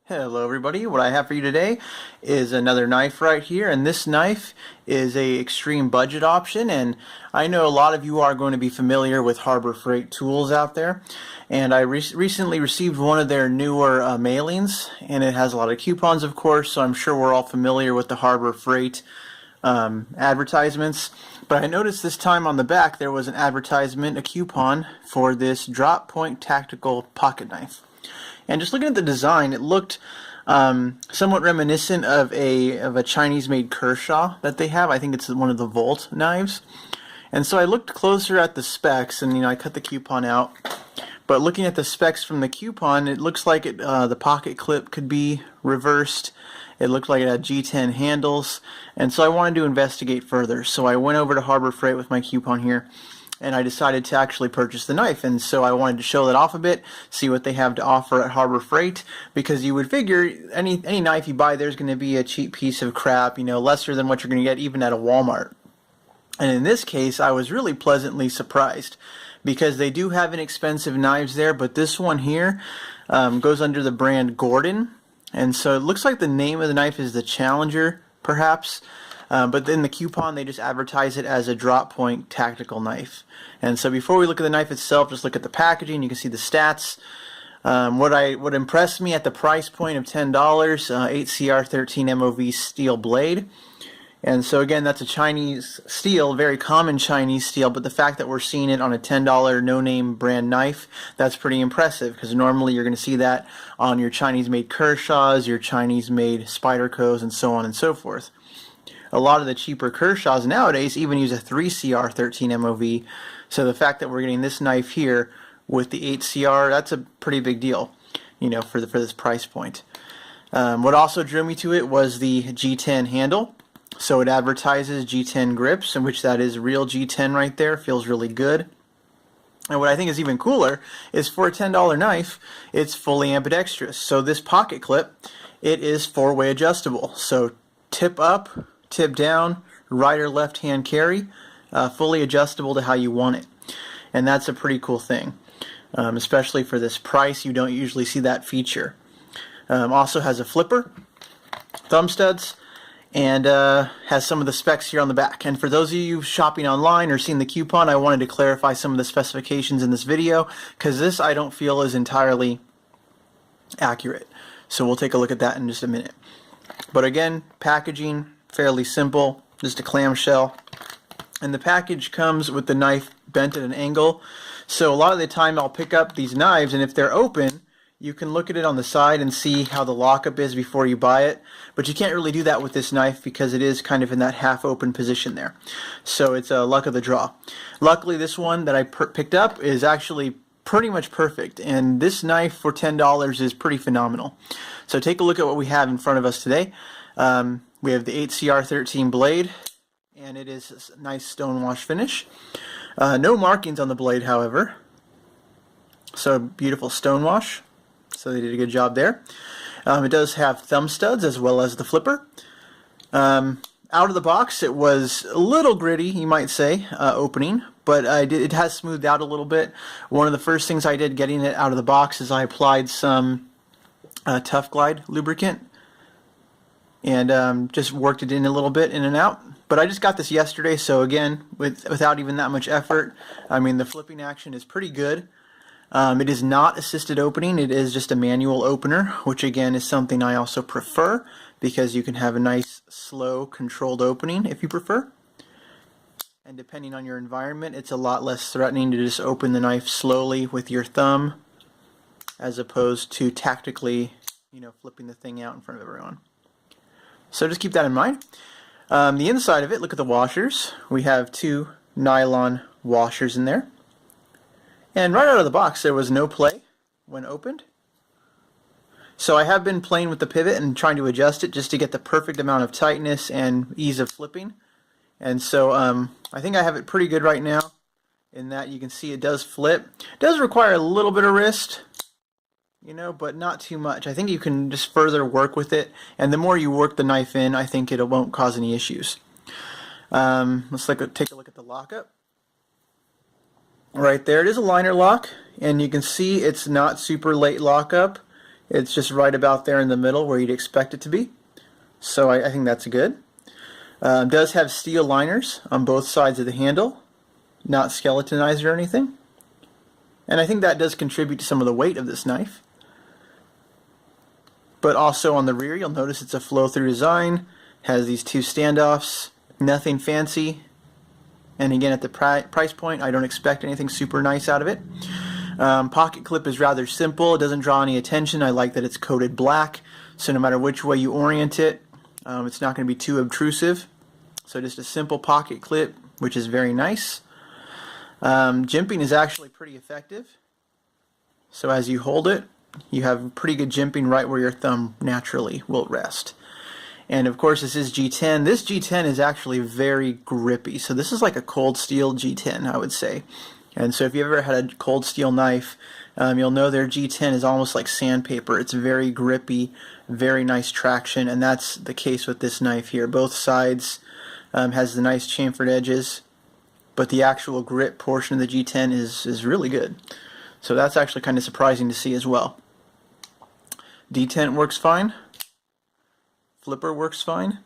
Hello everybody, what I have for you today is another knife right here, and this knife is a extreme budget option, and I know a lot of you are going to be familiar with Harbor Freight tools out there, and I recently received one of their newer mailings, and it has a lot of coupons, of course, so I'm sure we're all familiar with the Harbor Freight advertisements. But I noticed this time on the back there was an advertisement, a coupon for this drop point tactical pocket knife. And just looking at the design, it looked somewhat reminiscent of a Chinese-made Kershaw that they have. I think it's one of the Volt knives. And so I looked closer at the specs, and I cut the coupon out. But looking at the specs from the coupon, it looks like the pocket clip could be reversed. It looked like it had G10 handles, and so I wanted to investigate further. So I went over to Harbor Freight with my coupon here, and I decided to actually purchase the knife, and so I wanted to show that off a bit, see what they have to offer at Harbor Freight, because you would figure any knife you buy there is going to be a cheap piece of crap, lesser than what you're going to get even at a Walmart. And in this case, I was really pleasantly surprised, because they do have inexpensive knives there, but this one here goes under the brand Gordon, and so it looks like the name of the knife is the Challenger, perhaps. But in the coupon, they just advertise it as a drop point tactical knife. And so before we look at the knife itself, just look at the packaging. You can see the stats. What impressed me at the price point of $10, 8CR13 MOV steel blade. And so again, that's a Chinese steel, very common Chinese steel, but the fact that we're seeing it on a $10 no-name brand knife, that's pretty impressive, because normally you're going to see that on your Chinese-made Kershaws, your Chinese-made Spydercos, and so on and so forth. A lot of the cheaper Kershaws nowadays even use a 3CR13 MOV, so the fact that we're getting this knife here with the 8CR, that's a pretty big deal, for this price point. What also drew me to it was the G10 handle. So it advertises G10 grips, in which that is real G10 right there, feels really good. And what I think is even cooler is for a $10 knife, it's fully ambidextrous. So this pocket clip, it is four-way adjustable. So tip up, tip down, right or left hand carry, fully adjustable to how you want it. And that's a pretty cool thing. Especially for this price, you don't usually see that feature. Also has a flipper, thumb studs, and has some of the specs here on the back. And for those of you shopping online or seeing the coupon, I wanted to clarify some of the specifications in this video, because this I don't feel is entirely accurate. So we'll take a look at that in just a minute. But again, packaging, fairly simple, just a clamshell. And the package comes with the knife bent at an angle. So a lot of the time I'll pick up these knives, and if they're open, you can look at it on the side and see how the lockup is before you buy it, but you can't really do that with this knife because it is kind of in that half-open position there. So it's a luck of the draw. Luckily, this one that I picked up is actually pretty much perfect, and this knife for $10 is pretty phenomenal. So take a look at what we have in front of us today. We have the 8CR13 blade, and it is a nice stonewash finish. No markings on the blade, however. So beautiful stonewash. So they did a good job there. It does have thumb studs as well as the flipper. Out of the box, it was a little gritty, you might say, opening, but it has smoothed out a little bit. One of the first things I did getting it out of the box is I applied some Tough Glide lubricant and just worked it in a little bit, in and out. But I just got this yesterday, so again, without even that much effort, I mean, the flipping action is pretty good. It is not assisted opening, it is just a manual opener, which again is something I also prefer, because you can have a nice, slow, controlled opening if you prefer. And depending on your environment, it's a lot less threatening to just open the knife slowly with your thumb, as opposed to tactically, flipping the thing out in front of everyone. So just keep that in mind. The inside of it, look at the washers. We have two nylon washers in there. And right out of the box, there was no play when opened. So I have been playing with the pivot and trying to adjust it just to get the perfect amount of tightness and ease of flipping. And so I think I have it pretty good right now, in that you can see it does flip. It does require a little bit of wrist, but not too much. I think you can just further work with it, and the more you work the knife in, I think it won't cause any issues. Let's take a look at the lockup. Right there, it is a liner lock, and you can see it's not super late lockup. It's just right about there in the middle where you'd expect it to be. So I think that's good. Does have steel liners on both sides of the handle, not skeletonized or anything. And I think that does contribute to some of the weight of this knife. But also on the rear, you'll notice it's a flow-through design, has these two standoffs, nothing fancy. And again, at the price point, I don't expect anything super nice out of it. Pocket clip is rather simple. It doesn't draw any attention. I like that it's coated black, so no matter which way you orient it, it's not going to be too obtrusive. So just a simple pocket clip, which is very nice. Jimping is actually pretty effective. So as you hold it, you have pretty good jimping right where your thumb naturally will rest. And of course this is G10. This G10 is actually very grippy. So this is like a cold steel G10, I would say. And so if you've ever had a cold steel knife, you'll know their G10 is almost like sandpaper. It's very grippy, very nice traction, and that's the case with this knife here. Both sides has the nice chamfered edges, but the actual grip portion of the G10 is really good. So that's actually kind of surprising to see as well. Detent works fine. Flipper works fine.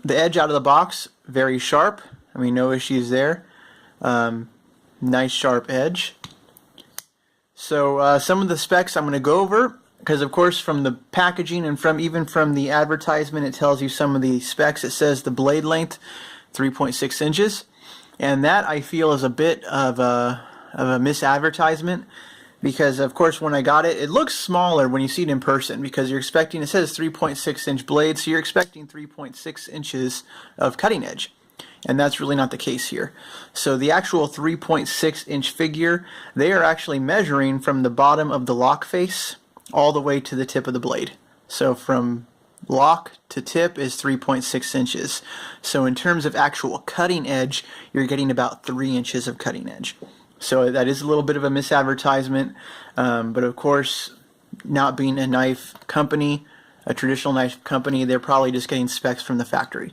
The edge out of the box, very sharp. I mean, no issues there. Nice sharp edge. So some of the specs I'm going to go over, because of course from the packaging and even from the advertisement it tells you some of the specs. It says the blade length 3.6 inches, and that I feel is a bit of a misadvertisement, because of course when I got it, it looks smaller when you see it in person, because you're expecting, it says 3.6 inch blade, so you're expecting 3.6 inches of cutting edge. And that's really not the case here. So the actual 3.6 inch figure, they are actually measuring from the bottom of the lock face all the way to the tip of the blade. So from lock to tip is 3.6 inches. So in terms of actual cutting edge, you're getting about 3 inches of cutting edge. So that is a little bit of a misadvertisement, but of course, not being a knife company, a traditional knife company, they're probably just getting specs from the factory.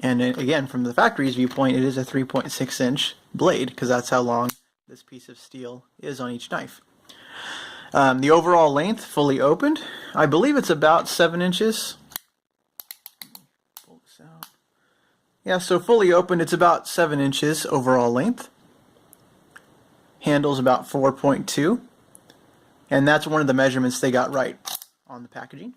And again, from the factory's viewpoint, it is a 3.6 inch blade, because that's how long this piece of steel is on each knife. The overall length, fully opened, I believe it's about 7 inches. Pull this out. Yeah, so fully opened, it's about 7 inches overall length. Handle's about 4.2, and that's one of the measurements they got right on the packaging.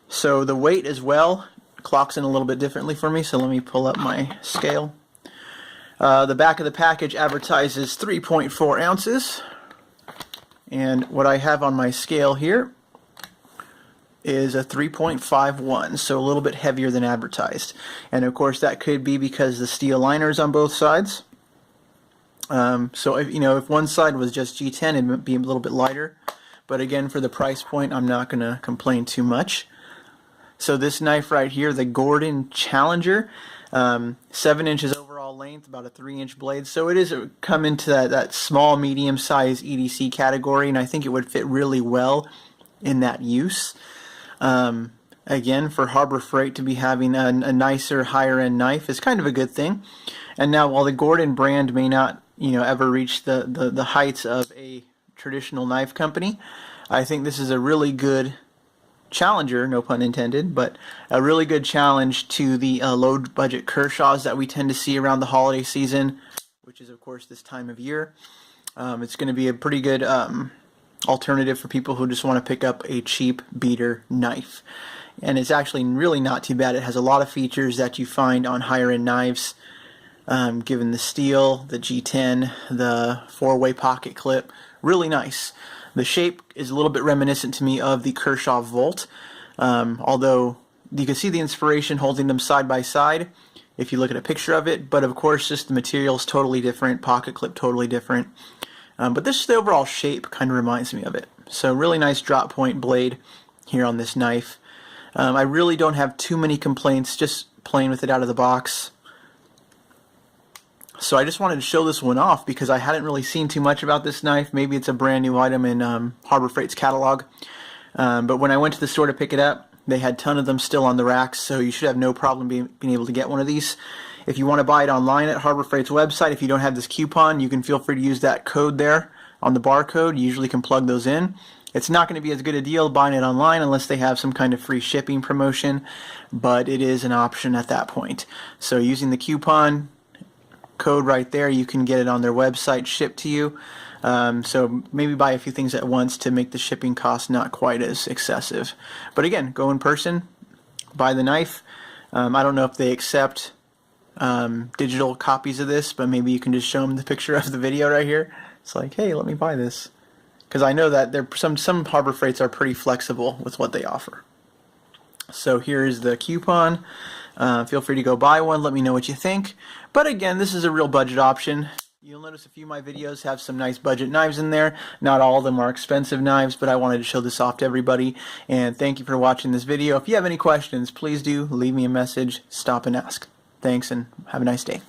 So the weight as well clocks in a little bit differently for me, so let me pull up my scale. The back of the package advertises 3.4 ounces, and what I have on my scale here is a 3.51, so a little bit heavier than advertised. And of course that could be because the steel liners on both sides. So if one side was just G10, it would be a little bit lighter, but again, for the price point, I'm not going to complain too much. So this knife right here, the Gordon Challenger, 7 inches overall length, about a 3-inch blade, so it is come into that small, medium-sized EDC category, and I think it would fit really well in that use. Again, for Harbor Freight to be having a nicer, higher-end knife is kind of a good thing. And now, while the Gordon brand may not ever reach the heights of a traditional knife company, I think this is a really good challenger, no pun intended, but a really good challenge to the low budget Kershaws that we tend to see around the holiday season, which is of course this time of year. It's going to be a pretty good alternative for people who just want to pick up a cheap beater knife. And it's actually really not too bad. It has a lot of features that you find on higher end knives. Given the steel, the G10, the 4-way pocket clip, really nice. The shape is a little bit reminiscent to me of the Kershaw Volt, although you can see the inspiration holding them side by side if you look at a picture of it, but of course just the material is totally different, pocket clip totally different. But this, the overall shape kind of reminds me of it. So really nice drop point blade here on this knife. I really don't have too many complaints just playing with it out of the box. So I just wanted to show this one off because I hadn't really seen too much about this knife. Maybe it's a brand new item in Harbor Freight's catalog. But when I went to the store to pick it up, they had a ton of them still on the racks, so you should have no problem being able to get one of these. If you want to buy it online at Harbor Freight's website, if you don't have this coupon, you can feel free to use that code there on the barcode. You usually can plug those in. It's not going to be as good a deal buying it online unless they have some kind of free shipping promotion, but it is an option at that point. So using the coupon code right there, you can get it on their website shipped to you. So maybe buy a few things at once to make the shipping cost not quite as excessive. But again, go in person, buy the knife. I don't know if they accept digital copies of this, but maybe you can just show them the picture of the video right here. It's like, hey, let me buy this. Because I know that some Harbor Freights are pretty flexible with what they offer. So here's the coupon. Feel free to go buy one. Let me know what you think. But again, this is a real budget option. You'll notice a few of my videos have some nice budget knives in there. Not all of them are expensive knives, but I wanted to show this off to everybody. And thank you for watching this video. If you have any questions, please do leave me a message. Stop and ask. Thanks, and have a nice day.